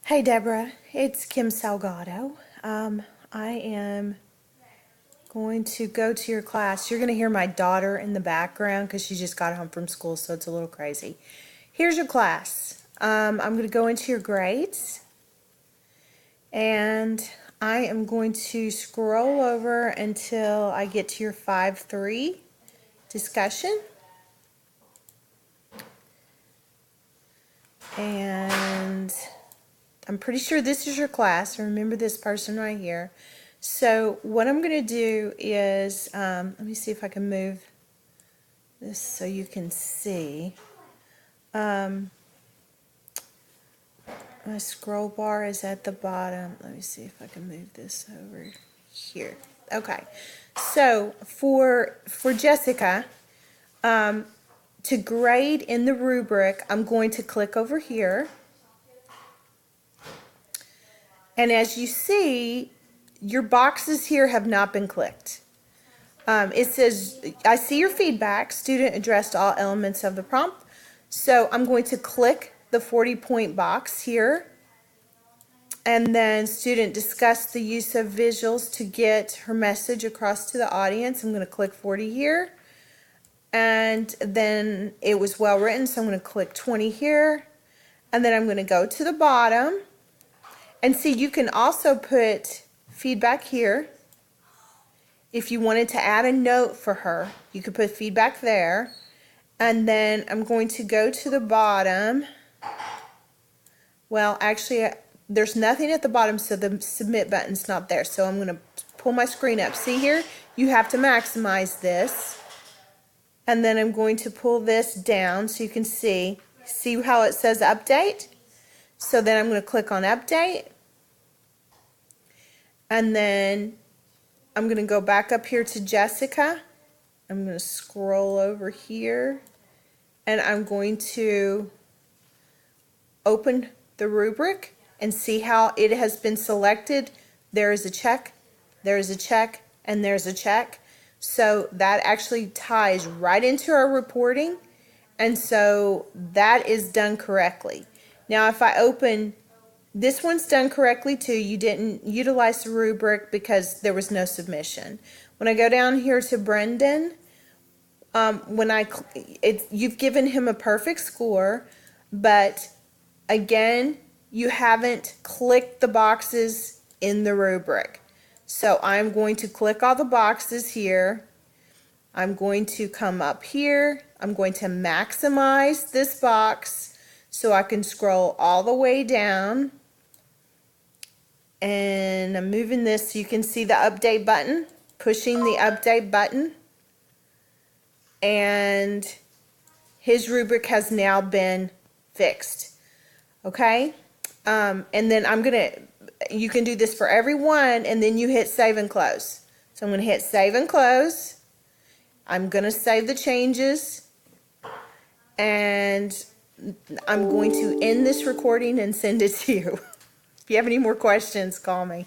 Hey Deborah, it's Kim Salgado. I am going to go to your class. You're going to hear my daughter in the background because she just got home from school, so it's a little crazy. Here's your class. I'm going to go into your grades, and I am going to scroll over until I get to your 5-3 discussion. And I'm pretty sure this is your class. Remember this person right here. So what I'm going to do is, let me see if I can move this so you can see. My scroll bar is at the bottom. Let me see if I can move this over here. Okay. So for Jessica, to grade in the rubric, I'm going to click over here. And as you see, your boxes here have not been clicked. It says, I see your feedback. Student addressed all elements of the prompt. So I'm going to click the 40-point box here. And then student discussed the use of visuals to get her message across to the audience. I'm going to click 40 here. And then it was well written, so I'm going to click 20 here. And then I'm going to go to the bottom. And see, you can also put feedback here. If you wanted to add a note for her, you could put feedback there. And then I'm going to go to the bottom. Well, actually, there's nothing at the bottom, so the submit button's not there. So I'm going to pull my screen up. See here? You have to maximize this. And then I'm going to pull this down so you can see. See how it says update? So then I'm going to click on update. And then I'm going to go back up here to Jessica. I'm going to scroll over here. And I'm going to open the rubric and see how it has been selected. There is a check, there is a check, and there's a check. So that actually ties right into our reporting. And so that is done correctly. Now if I open, this one's done correctly too. You didn't utilize the rubric because there was no submission. When I go down here to Brendan, you've given him a perfect score, but again, you haven't clicked the boxes in the rubric. So I'm going to click all the boxes here. I'm going to come up here. I'm going to maximize this box so I can scroll all the way down. And I'm moving this so you can see the update button, pushing the update button. And his rubric has now been fixed. Okay? And then you can do this for everyone, and then you hit save and close. So I'm going to hit save and close. I'm going to save the changes. And I'm going to end this recording and send it to you. If you have any more questions, call me.